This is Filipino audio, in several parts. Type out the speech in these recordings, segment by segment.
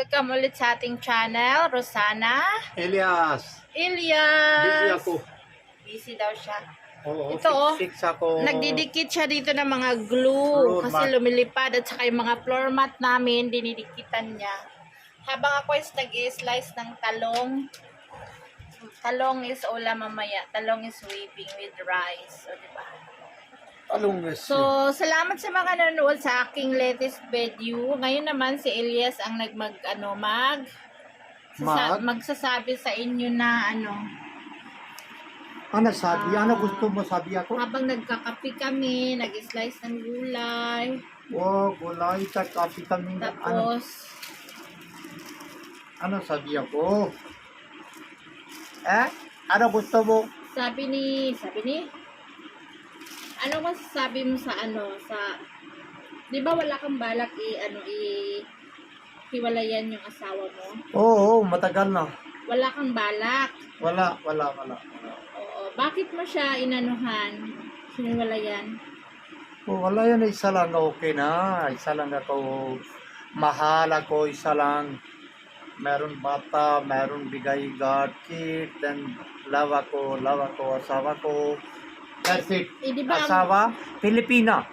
Welcome ulit sa ating channel, Rosana. Elias, busy Elias. ako. Busy daw siya. Oo, Ito, fix ako. nagdidikit siya dito ng mga glue Floor kasi mat. lumilipad at saka yung mga floor mat namin, dinidikitan niya. Habang ako is nag-slice ng talong. Talong is ulam mamaya. Talong is weaving with rice. O, diba? So, salamat sa mga nanonood sa aking latest video. Ngayon naman si Elias ang magsasabi sa inyo na ano sabi? Ano gusto mo sabi ako? habang nagkakape kami, nag-slice ng gulay. Oh, gulay sa kape kami. Tapos, Ano sabi ako? Ano gusto mo? sabi ni, ano masasabi mo sa di ba wala kang balak hiwalayan yung asawa mo? Oo, matagal na. Wala kang balak. Wala. Oo. Bakit mo siya hiniwalayan? Oh, wala yan, isa lang okay na. Isa lang ako. Mahal ako, isa lang. Meron bata, meron bigay God kid, then love ako, asawa ko. That's it. Di ba Asawa, Pilipina.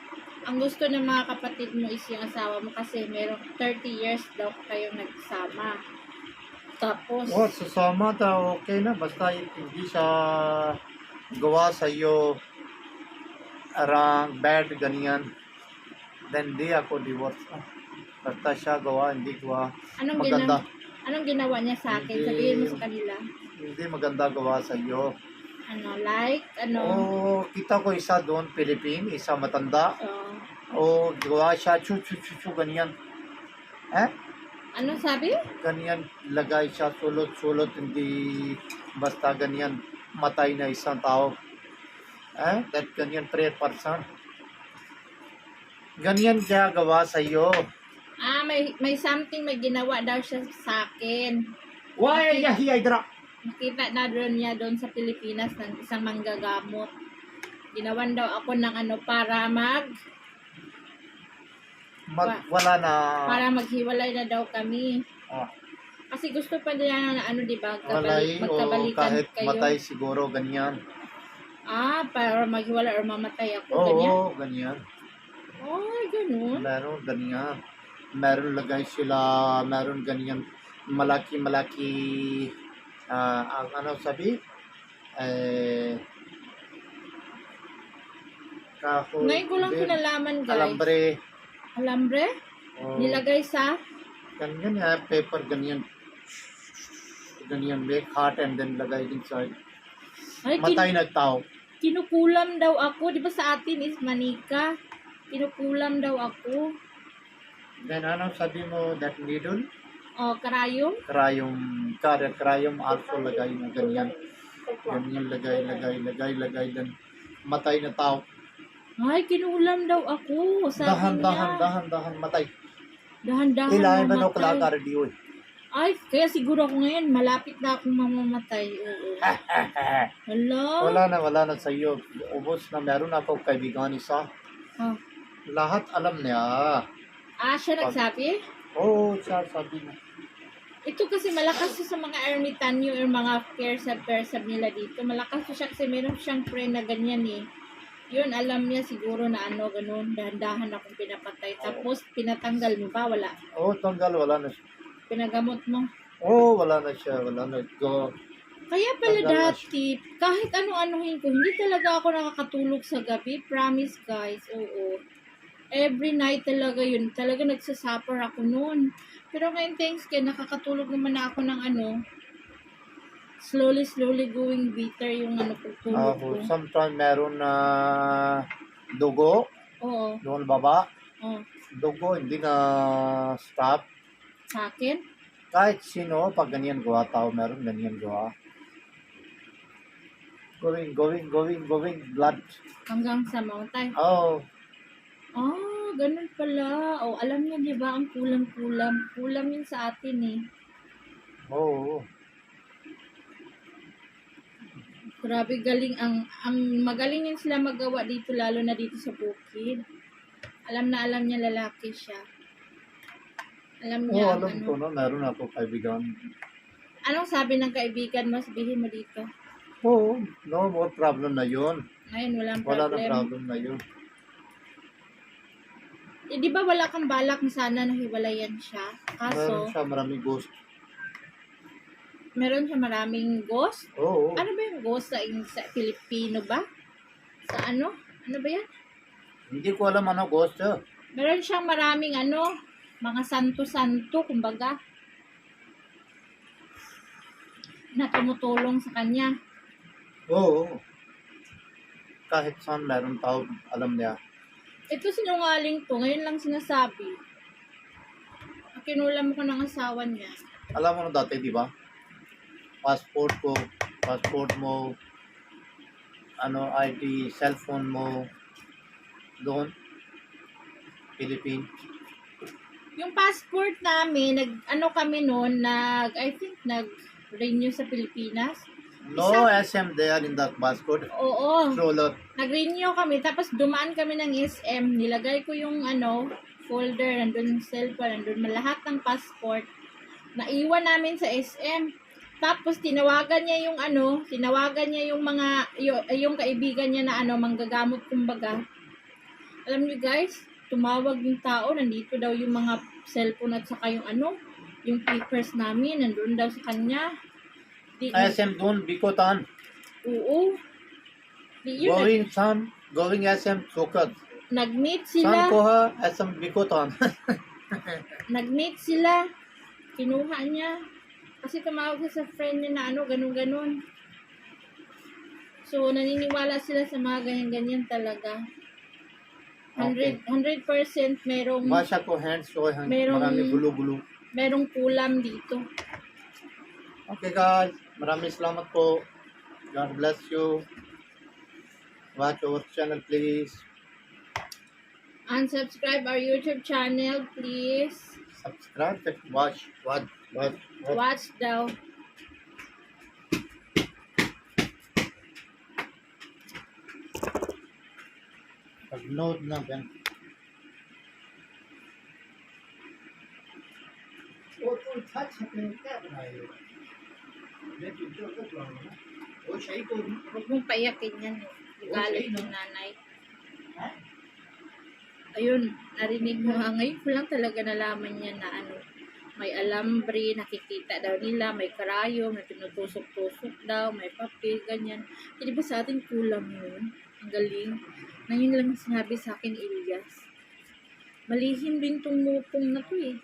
ang gusto ng mga kapatid mo is yung asawa mo kasi merong 30 years daw kayong nagsama. Tapos, Oh, sasama ta, okay na. Basta hindi siya gawa sa iyo arang bad, ganyan. Then di ako divorce. Basta siya gawa, hindi gawa. Maganda. Anong ginawa niya sa akin? Hindi. Sabihin mo sa kanila. Hindi maganda gawa sa iyo. Oh, kita ko isa doon, Philippine, isa matanda. Oh, gawa siya, chu, ganyan. Ano sabi? Ganyan, lagay siya, sulot, hindi basta ganyan, matay na isang tao. That ganyan, 3%. Ganyan siya gawa sa iyo. May something may ginawa daw siya sa akin. Why are you here? Nakita na niya doon sa Pilipinas ng isang manggagamot. Ginawan daw ako ng para Wala na. para maghiwalay na daw kami. Ah, Kasi gusto pa niya na diba, walay o magkabalikan kahit kayo. matay siguro, ganyan. Para maghiwalay or mamatay ako, Oo, ganyan. ganyan. Ganun. Meron ganyan. Meron lagay sila, meron ganyan, malaki, ang ano sabi? Kahoy. Ngayon ko lang din, kinalaman, guys. Alambre. Alambre? Oh, Nilagay sa? ganyan paper, ganyan. Ganyan, make hot and then lagay inside. Ay, Matay na tao. kinukulam daw ako. Di ba sa atin is manika? Kinukulam daw ako. Then ano sabi mo, that needle? Karayom? Karayom also lagay na ganyan. Ganyan lagay, then matay na tao. Ay, kinulam daw ako. Sabi niya. Dahan, matay. Dahan-dahan Ilay ba no mamatay. kalakar di oy? Ay, kaya siguro ako ngayon, malapit na akong mamamatay. Oo. Hala. Wala na sa iyo. Ubos na, meron ako kaibigan isa. Oh. Lahat alam niya. Siya nagsabi? Oo, siya sabi niya. Ito kasi malakas siya sa mga ermitanyo or mga persab nila dito. Malakas siya kasi meron siyang friend na ganyan eh. Yun, alam niya siguro na ganun. Dahan-dahan akong pinapatay. Tapos, pinatanggal mo ba? Wala. Oo, tanggal, wala na siya. Pinagamot mo. Oo, wala na siya. Wala na. Go. Kaya pala Tanggal na dati, kahit ano-anuhin ko, hindi talaga ako nakakatulog sa gabi. Promise guys, oo. Every night talaga yun. Talaga nagsasuffer ako noon. Pero ngayon, thanks kaya nakakatulog naman na ako ng slowly going bitter yung pagtulog ko. Sometimes meron na dugo. Oo. Doon baba. Oo. Dugo, hindi na stop. Sa akin? Kahit sino, pag ganyan gawa tao, meron ganyan gawa. Going, blood. Hanggang sa mamatay. Oh, Ganun pala. Alam niyo, di ba, ang kulam-kulam. Kulam yun sa atin eh. oo. Grabe galing. Ang magaling yun sila magawa dito, lalo na dito sa bukid. Alam na alam niya lalaki siya. Alam Oo, niya ang alam ano. ko na meron ako kaibigan. Anong sabi ng kaibigan mo? Sabihin mo dito. Oo, no more problem na yun. Ngayon, walang Wala na problem. problem na yun. Eh, di ba wala kang balak na sana nahiwalayan siya? Meron Kaso, siya maraming ghost. meron siya maraming ghost. Oo, Ano ba yung ghost sa Filipino ba? Sa ano? Ano ba yan? hindi ko alam ano ghost siya. Meron siyang maraming ano, mga santo-santo, kumbaga, na tumutulong sa kanya. Oo. Kahit saan meron tao, alam niya. Ito sinungaling to, ngayon lang sinasabi. Kinulam ko ng asawa niya. Alam mo na dati, di ba? Passport mo, ano, ID, cellphone mo, doon, Philippines. Yung passport namin, ano kami noon, nag-renew sa Pilipinas. No SM there in that passport. Oo, Stroller. nag-renew kami, tapos dumaan kami ng SM, nilagay ko yung ano, folder, nandun yung cellphone, nandun lahat ng passport. Naiwan namin sa SM. Tapos tinawagan niya yung mga, yung kaibigan niya na ano, manggagamot kumbaga. Alam niyo guys, tumawag yung tao, nandito daw yung mga cellphone at saka yung ano, yung papers namin, nandun daw sa kanya. SM doon, Bikotan. Oo. Yun, Going SM Sukat. nag-meet San sila. ko ha, SM Bikotan. Nag-meet sila. Kinuha niya. Kasi tumawag siya sa friend niya na ano, ganun-ganun. So, naniniwala sila sa mga ganyan-ganyan talaga. Okay. 100% merong Masya ko hands ko, Merong- marami gulo-gulo. merong kulam dito. Okay guys, maraming salamat po. God bless you. Watch our channel please. Unsubscribe our YouTube channel, please. Subscribe, watch. Watch daw. Pag-note na yan. Huwag mong paiyakin yan. Galit ng nanay. Ayun, narinig mo nga. Ngayon ko lang talaga nalaman niya na ano, may alambre, nakikita daw nila, may karayom, na tinutusok-tusok daw, may papel, ganyan. Hindi ba sa atin kulang yun? Ang galing. Ngayon lang sinabi sa akin, Ilyas. Malihim din tong mupong na to eh.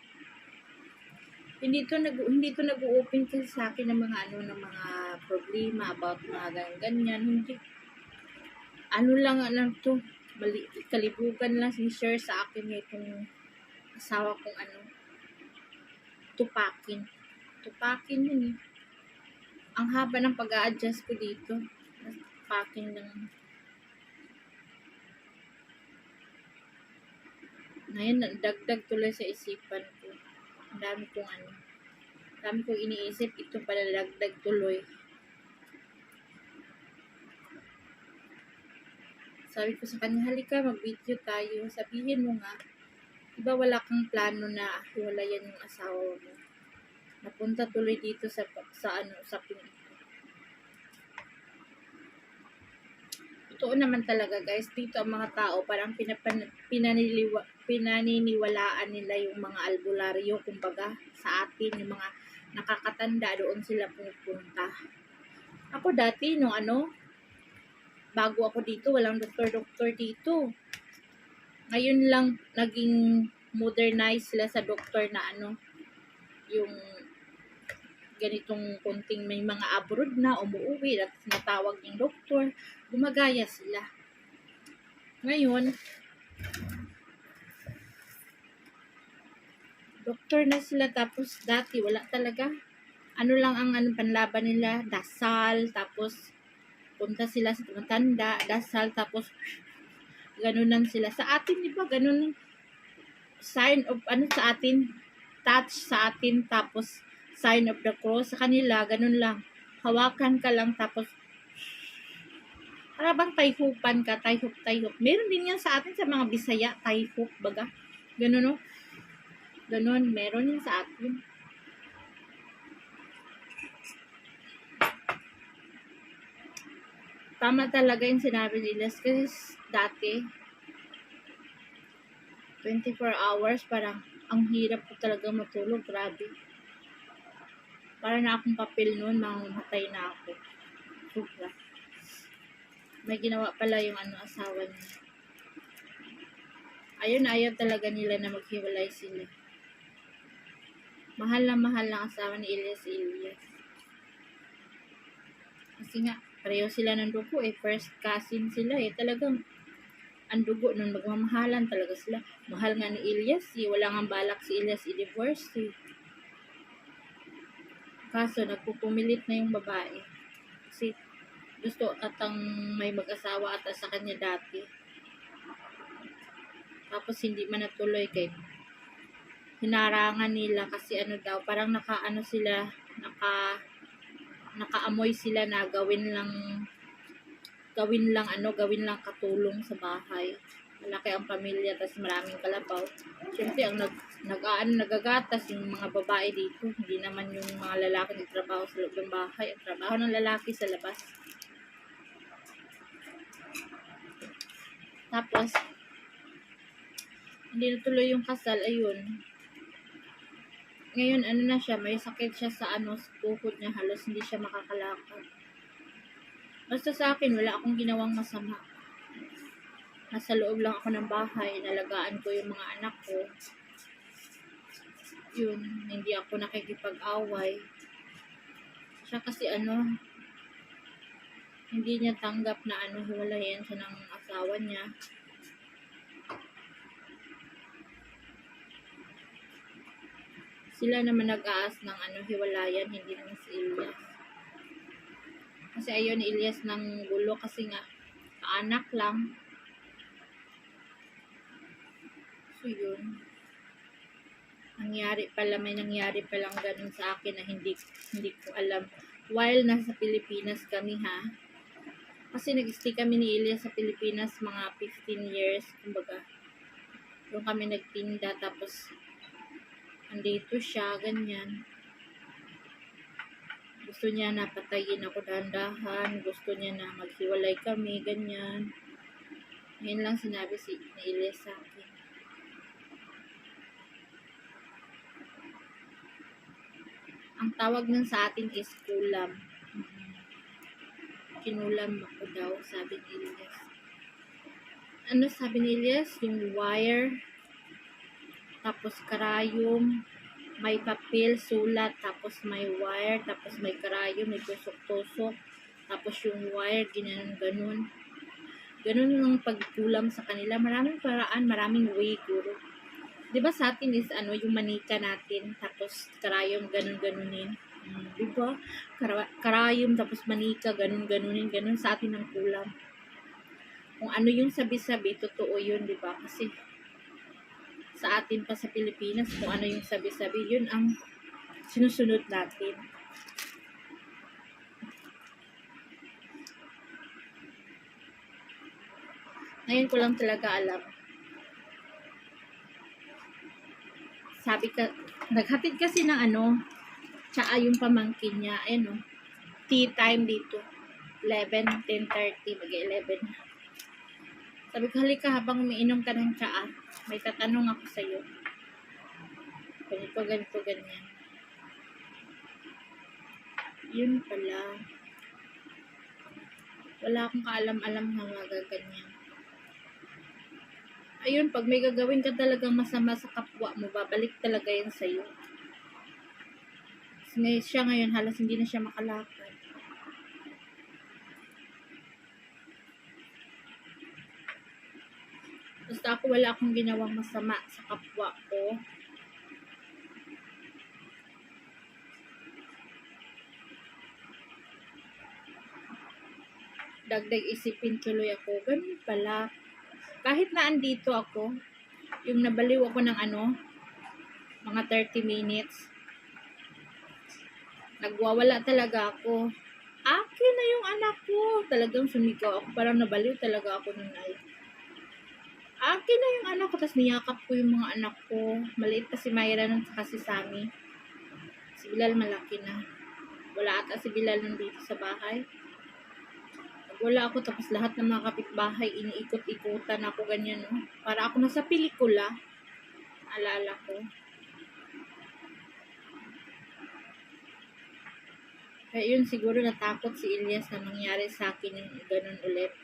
Hindi to nag-open kasi sa akin ng mga ano, ng mga problema about mga ganyan. Hindi. Ano lang to, kalibugan lang share sa akin itong asawa kong ano, tupakin yun eh. Ang haba ng pag-a-adjust ko dito, tupakin lang. Ngayon, dagdag tuloy sa isipan ko. Ang dami kong iniisip, ito pala dagdag tuloy. Sabi ko sa kanya, halika, mag-video tayo. Sabihin mo nga, diba wala kang plano na hiwalayan yung asawa mo? Napunta tuloy dito sa usapin ito. Totoo naman talaga guys, dito ang mga tao, parang pinaniniwalaan nila yung mga albularyo, kumbaga, sa atin, yung mga nakakatanda, doon sila pupunta. Ako dati, bago ako dito, walang doktor dito. Ngayon lang naging modernized sila sa doktor na yung ganitong konting may mga abroad na umuwi at natawag yung doktor, gumagaya sila. Ngayon, doktor na sila, tapos dati wala talaga. Ano lang ang panlaban nila, dasal, tapos punta sila sa tumatanda, dasal, tapos ganunan sila. Sa atin, di ba, ganun, sign of, sa atin, touch sa atin, tapos sign of the cross. Sa kanila, ganun lang. Hawakan ka lang, tapos para bang tayhupan ka, tayhup. Meron din yan sa atin, sa mga Bisaya, tayhup, baga. Ganun, no? Ganon, meron yun sa atin. Tama talaga yung sinabi ni Les kasi dati 24 hours parang ang hirap ko talaga matulog, grabe. Para na akong papel noon, mamamatay na ako. Sobra. May ginawa pala yung asawa niya. Ayun, ayaw talaga nila na maghiwalay sila. Mahal na asawa ni Elias. Kasi nga, pareho sila ng dugo eh. First cousin sila eh. Talagang ang dugo nun, magmamahalan talaga sila. Mahal nga ni Elias eh. Wala nga balak si Elias i-divorce eh. Kaso, nagpupumilit na yung babae. Kasi gusto atang may mag-asawa ata sa kanya dati. Tapos hindi man natuloy kay hinarangan nila kasi ano daw, parang nakaamoy sila na gawin lang katulong sa bahay. Malaki ang pamilya, tas maraming kalabaw. Siyempre, ang nagagatas yung mga babae dito. Hindi naman yung mga lalaki nagtrabaho sa loob ng bahay. Ang trabaho ng lalaki sa labas. Tapos, hindi natuloy yung kasal, ayun. Ngayon, ano na siya, may sakit siya sa tuhod niya, halos hindi siya makakalakad. Basta sa akin, wala akong ginawang masama. Nasa loob lang ako ng bahay, nalagaan ko yung mga anak ko. Yun, hindi ako nakikipag-away. Siya kasi hindi niya tanggap na hiwalayan siya ng asawa niya. Sila naman nag-aas ng hiwalayan, hindi naman si Elias. Kasi ayaw ni Elias ng gulo kasi nga, anak lang. So yun. May nangyari palang ganun sa akin na hindi ko alam. While nasa Pilipinas kami Kasi nag-stay kami ni Elias sa Pilipinas mga 15 years. Kumbaga, doon kami nagtinda tapos andito siya, ganyan. Gusto niya na patayin ako dahan-dahan. Gusto niya na maghiwalay kami, ganyan. Ngayon lang sinabi ni Elias sa akin. Ang tawag nun sa atin is kulam. Kinulam ako daw, sabi ni Elias. Ano sabi ni Elias? Yung wire, tapos karayom, may papel, sulat, tapos may wire, tapos may karayom, may tusok-tusok, tapos yung wire, ginanon-ganon. Ganon yung pagkulam sa kanila. Maraming paraan, maraming way, guro. Diba sa atin is yung manika natin, tapos karayom, ganon-ganonin. Diba? Karayom, tapos manika, ganon-ganonin, ganon sa atin ang kulam. Kung ano yung sabi-sabi, totoo yun, diba? Kasi sa atin pa sa Pilipinas, kung ano yung sabi-sabi, yun ang sinusunod natin. Ngayon ko lang talaga alam. Naghatid kasi ng tsaka yung pamangkin niya, tea time dito. 11, 10:30, mag-11. Sabi ko, halika habang umiinom ka ng tsaa, may tatanong ako sa'yo. Ganito, ganyan. Yun pala. Wala akong kaalam-alam na magaganyan. Ayun, pag may gagawin ka talagang masama sa kapwa mo, babalik talaga yan sa'yo. Siya ngayon, halos hindi na siya makalakad. Basta ako, wala akong ginawang masama sa kapwa ko. Dagdag isipin tuloy ako. Ganun pala. Kahit na andito ako, yung nabaliw ako ng mga 30 minutes, nagwawala talaga ako. Akin na yung anak ko. Talagang sumigaw ako. Parang nabaliw talaga ako nun ay. Akin malaki na yung anak ko, tapos niyakap ko yung mga anak ko. Maliit pa si Myra nun, saka si Sammy. Si Bilal malaki na. Wala ata si Bilal nandito sa bahay. Pag wala ako, tapos lahat ng mga kapitbahay, iniikot-ikutan ako ganyan, no? Para ako nasa pelikula. Alala ko. Kaya yun, siguro natakot si Elias na mangyari sa akin yung ganun ulit.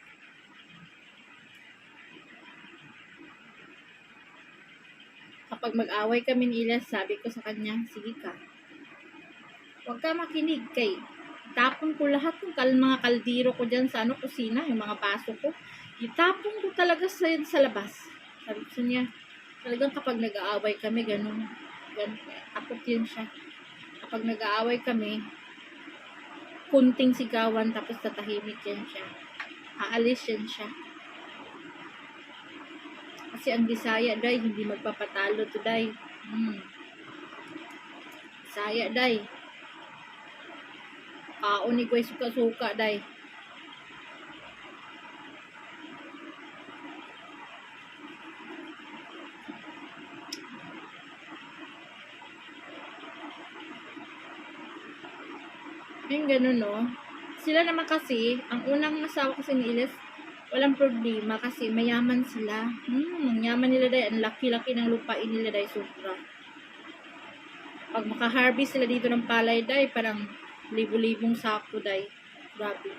Kapag mag-away kami ni Elias, sabi ko sa kanya, sige ka. Huwag ka makinig kay. Itapon ko lahat ng mga kaldero ko dyan sa kusina, yung mga baso ko. Itapon ko talaga sa labas. Sabi ko niya, talagang kapag nag-aaway kami, ganun. Takot yun siya. Kapag nag-aaway kami, kunting sigawan, tapos tatahimik yan siya. Aalis yan siya. Kasi ang Bisaya, day, hindi magpapatalo to, day. Bisaya, day. Kaon ni Kuya suka-suka, day. Yung ganun, no? Sila naman kasi, ang unang asawa kasi ni Elias, walang problema kasi mayaman sila. Ang yaman nila, day. Ang laki-laki ng lupain nila, day. Sobra. Pag makaharvest sila dito ng palay, day, parang libo-libong sako, day. Grabe.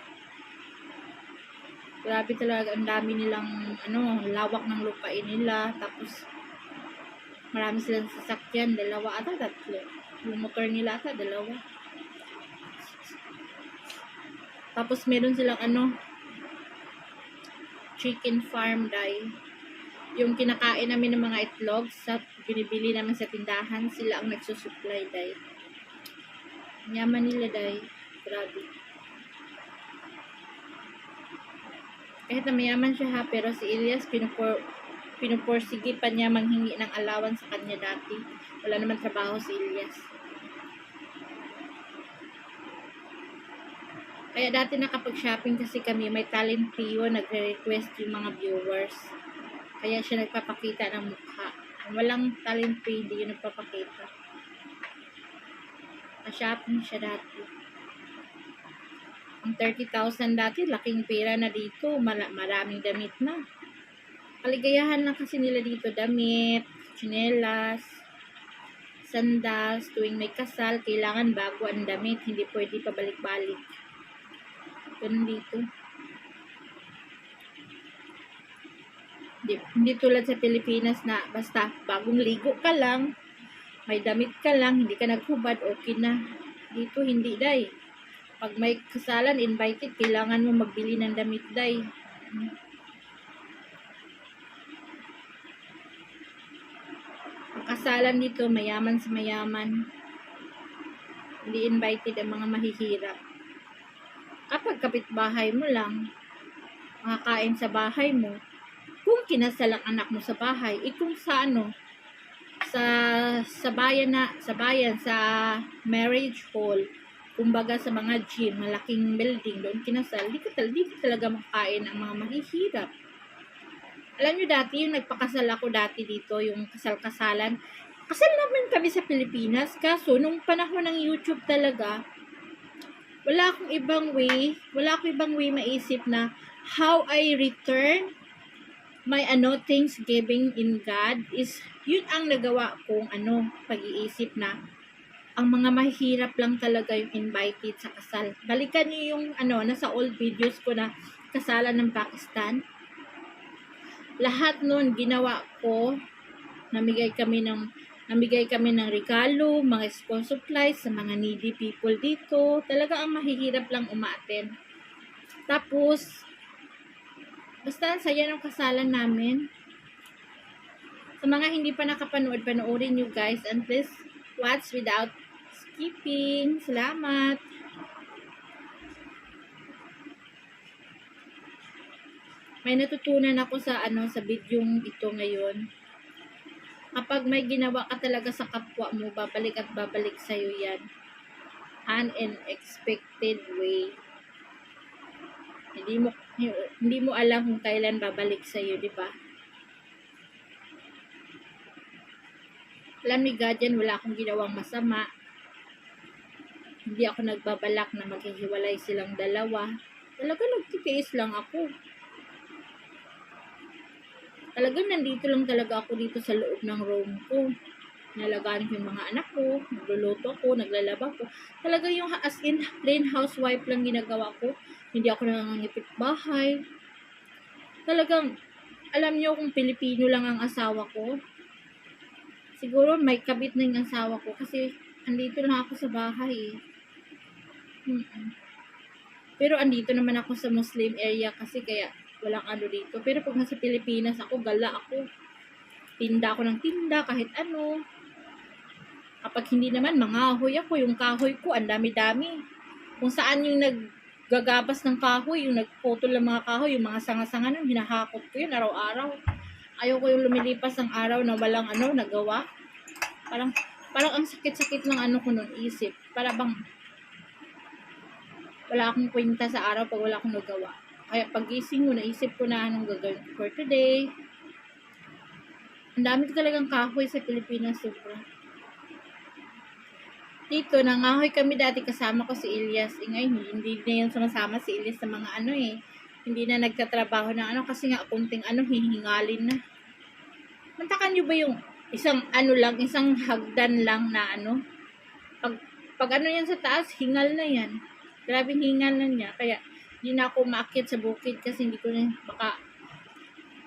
Grabe talaga. Ang dami nilang, lawak ng lupain nila. Tapos, marami silang sasakyan. 2 ata, 3. Yung motor nila ata, 2. Tapos meron silang chicken farm, day. Yung kinakain namin ng mga itlog sa binibili namin sa tindahan, sila ang nagsusupply, day. Yaman nila, day. Grabe. Kahit na mayaman siya, ha, pero si Elias pinuporsige pa niya manghingi ng allowance sa kanya dati. Wala naman trabaho si Elias. Kaya dati nakapag-shopping kasi kami, may talent PO, nagre-request yung mga viewers. Kaya siya nagpapakita ng mukha. Walang talent PO, hindi yun nagpapakita. Na-shopping siya dati. Ang 30,000 dati, laking pera na dito. Maraming damit na. Kaligayahan lang kasi nila dito, damit, tsinelas, sandals, tuwing may kasal, kailangan bago ang damit, hindi pwede pabalik-balik. Ganun dito. Hindi tulad sa Pilipinas na basta bagong ligo ka lang, may damit ka lang, hindi ka naghubad, okay na. Dito hindi, day. Pag may kasalan, invited, kailangan mo magbili ng damit, day. Ang kasalan dito, mayaman sa mayaman. Hindi invited ang mga mahihirap. Kapag kapitbahay mo lang, makakain sa bahay mo, kung kinasal ang anak mo sa bahay, kung sa sa bayan, sa marriage hall, kumbaga sa mga gym, malaking building, doon kinasal, di talaga makakain ang mga mahihirap. Alam nyo dati, yung nagpakasal ako dati dito, yung kasal-kasalan, kasal naman kami sa Pilipinas, kaso nung panahon ng YouTube talaga, wala akong ibang way maisip na how I return my Thanksgiving in God is yun ang nagawa kong pag-iisip na ang mga mahirap lang talaga yung invited sa kasal. Balikan niyo yung nasa old videos ko na kasalan ng Pakistan. Lahat nun ginawa ko, namigay kami ng regalo, mga school supplies sa mga needy people dito. Talaga ang mahihirap lang umaaten. Tapos, basta ang saya ng kasalan namin. Sa mga hindi pa nakapanood, panoorin nyo guys. And please, watch without skipping. Salamat! May natutunan ako sa videong ito ngayon. Kapag may ginawa ka talaga sa kapwa mo, babalik at babalik sa'yo yan. Unexpected way. Hindi mo alam kung kailan babalik sa'yo, di ba? Alam ni God yan, wala akong ginawang masama. Hindi ako nagbabalak na maghihiwalay silang dalawa. Talaga nagtitiis lang ako. Talagang nandito lang talaga ako dito sa loob ng room ko. Nalagaan ko yung mga anak ko, nagluluto ko, naglalaba ko. Talaga yung as in plain housewife lang ginagawa ko. Hindi ako nangangipit bahay. Talagang, alam niyo kung Pilipino lang ang asawa ko. Siguro may kabit na yung asawa ko kasi andito lang ako sa bahay eh. Pero andito naman ako sa Muslim area kasi kaya walang ano dito. Pero pag nasa Pilipinas ako, gala ako. Tinda ako ng tinda kahit ano. Kapag hindi naman, mangahoy ako. Yung kahoy ko, ang dami-dami. Kung saan yung naggagabas ng kahoy, yung nagputol ng mga kahoy, yung mga sanga-sanga nun, hinahakot ko yun araw-araw. Ayaw ko yung lumilipas ng araw na walang ano, nagawa. Parang ang sakit-sakit ng ano ko nun, isip. Para bang wala akong kwenta sa araw pag wala akong nagawa. Kaya pagising mo, naisip ko na anong gagawin ko for today. Ang dami ko talagang kahoy sa Pilipinas, sobra. Dito, nangahoy kami dati kasama ko si Ilyas. Ngayon, hindi na yun sumasama si Ilyas sa mga ano eh. Hindi na nagtatrabaho ng ano kasi nga kunting ano, hihingalin na. Mantakan nyo ba yung isang ano lang, isang hagdan lang na ano? Pag ano yan sa taas, hingal na yan. Grabing hingal na niya. Kaya, hindi na ako maakyat sa bukid kasi hindi ko na baka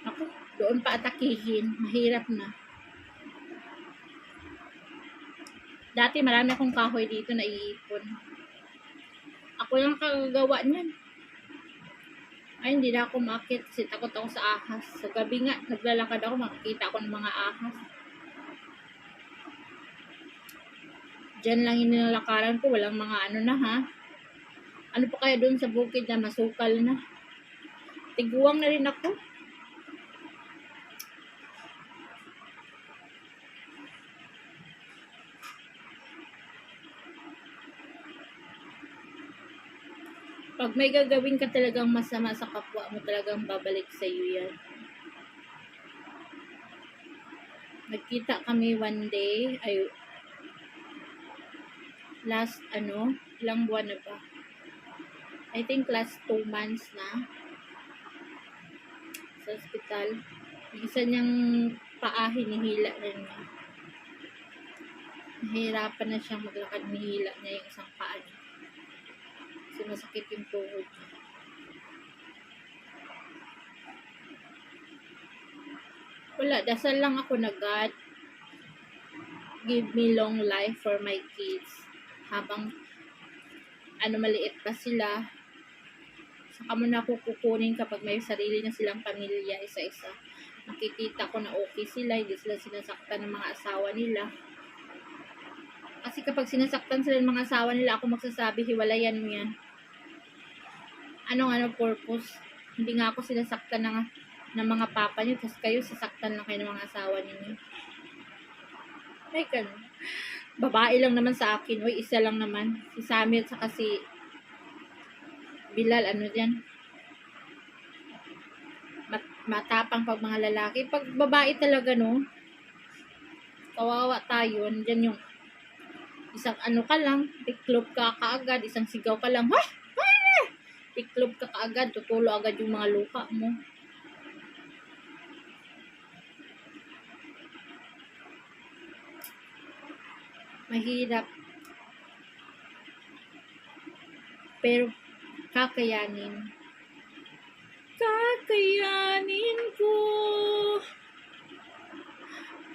ako, doon pa atakihin. Mahirap na. Dati marami akong kahoy dito na iipon. Ako lang kagagawa niyan. Ay, hindi na ako maakyat kasi takot ako sa ahas. Sa gabi nga, naglalakad ako, makikita ako ng mga ahas. Diyan lang yung nilalakaran ko, walang mga ano na ha. Ano pa kaya doon sa bukid na masukal na? Tiguang na rin ako. Pag may gagawin ka talagang masama sa kapwa mo, talagang babalik sa iyo yan. Nagkita kami one day, ay last ano, ilang buwan na ba? I think last 2 months na sa hospital. Yung isa niyang paa, hinihila na niya. Nahihirapan na siyang maglakad, nihila niya yung isang paa niya. Kasi masakit yung tuhod niya. Wala, dasal lang ako na God, give me long life for my kids. Habang ano maliit pa sila, saka mo na ako kukunin kapag may sarili na silang pamilya, isa-isa. Nakikita ko na okay sila, hindi sila sinasaktan ng mga asawa nila. Kasi kapag sinasaktan sila ng mga asawa nila, ako magsasabi, hiwalayan mo yan. Anong purpose? Hindi nga ako sinasaktan ng mga papa niyo, kasi kayo sasaktan lang kayo ng mga asawa niyo. Ay, ganun. Babae lang naman sa akin. Uy, isa lang naman. Si Samir at saka si Bilal, ano dyan? Matapang pag mga lalaki. Pag babae talaga, no? Kawawa tayo. Nandyan yung isang ano ka lang, tiklop ka kaagad, isang sigaw ka lang, hay! Hay! Tiklop ka kaagad, tutulo agad yung mga luka mo. Mahirap. Pero kakayanin. Kakayanin ko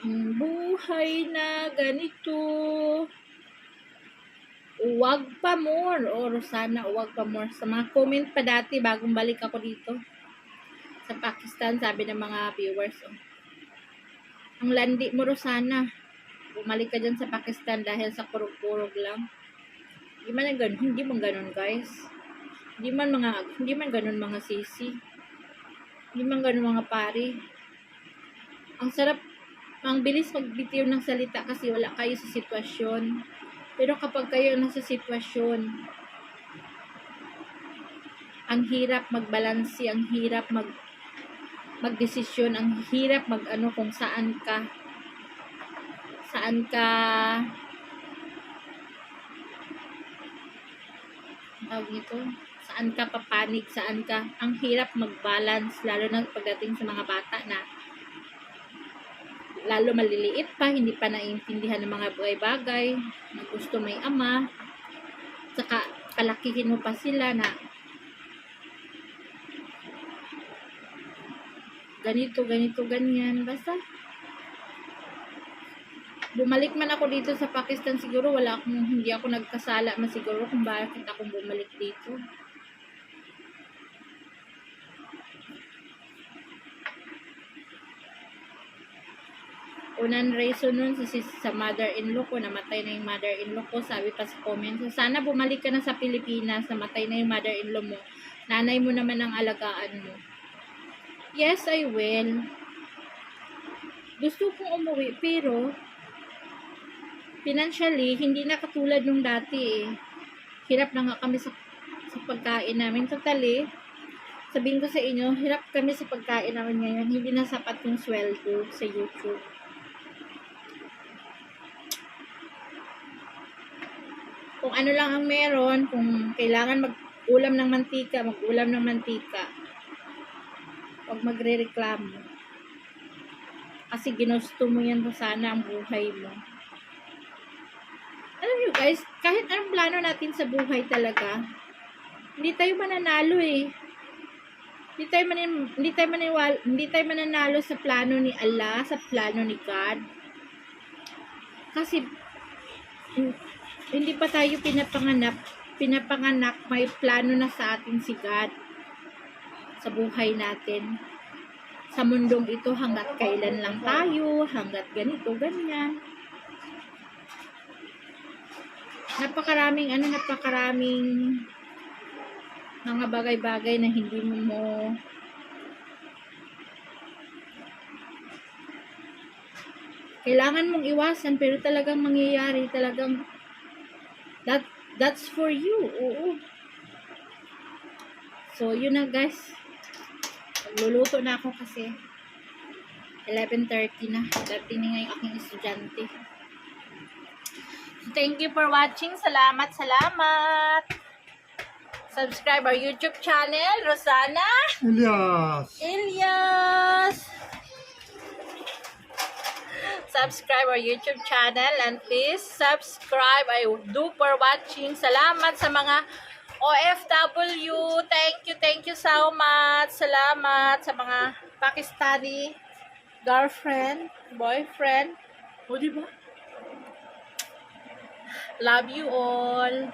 ang buhay na ganito. Uwag pa more. O Rosana, uwag pa more. Sa mga comment pa dati, bagong balik ako dito. Sa Pakistan, sabi ng mga viewers. Oh. Ang landi mo, Rosana. Bumalik ka dyan sa Pakistan dahil sa kurog-kurog lang. Hindi man ganun, guys. Hindi man ganun mga sisi. Hindi man ganun mga pari. Ang sarap, ang bilis magbitiw ng salita kasi wala kayo sa sitwasyon. Pero kapag kayo nasa sitwasyon, ang hirap magbalansi, ang hirap magdesisyon, ang hirap kung saan saan ka tawag nito, saan ka papanig, saan ka, ang hirap mag-balance, lalo na pagdating sa mga bata na lalo maliliit pa, hindi pa naiintindihan ng mga bagay-bagay, na gusto may ama, saka palakihin mo pa sila na ganito, ganyan. Basta, bumalik man ako dito sa Pakistan, siguro hindi ako nagkasala man siguro kung bakit ako bumalik dito. Unang reason nun sa mother-in-law ko, namatay na yung mother-in-law ko, sabi pa sa comment, so, sana bumalik ka na sa Pilipinas, namatay na yung mother-in-law mo, nanay mo naman ang alagaan mo. Yes, I will. Gusto kong umuwi, pero financially, hindi na katulad nung dati eh. Hirap na nga kami sa pagkain namin. Totally, sabihin ko sa inyo, hirap kami sa pagkain namin ngayon. Hindi na sapat yung sweldo sa YouTube. Kung ano lang ang meron, kung kailangan mag-ulam ng mantika, mag-ulam ng mantika. Huwag magre-reklamo. Kasi ginusto mo yan sana ang buhay mo. Alam nyo guys, kahit anong plano natin sa buhay talaga, hindi tayo mananalo eh. Hindi tayo mananalo sa plano ni Allah, sa plano ni God. Kasi hindi pa tayo pinapanganak, may plano na sa atin si God sa buhay natin. Sa mundong ito, hanggat kailan lang tayo, hanggat ganito, ganyan. Napakaraming mga bagay-bagay na hindi mo kailangan mong iwasan, pero talagang mangyayari, talagang that's for you. Oo. So, yun na guys. Magluluto na ako kasi 11:30 na. Dating na yung aking estudyante. Thank you for watching. Salamat. Subscribe our YouTube channel, Rosana Ilyas. Subscribe our YouTube channel and please subscribe. I do for watching. Salamat sa mga OFW. Thank you so much. Salamat sa mga Pakistani girlfriend, boyfriend. O, diba? Love you all.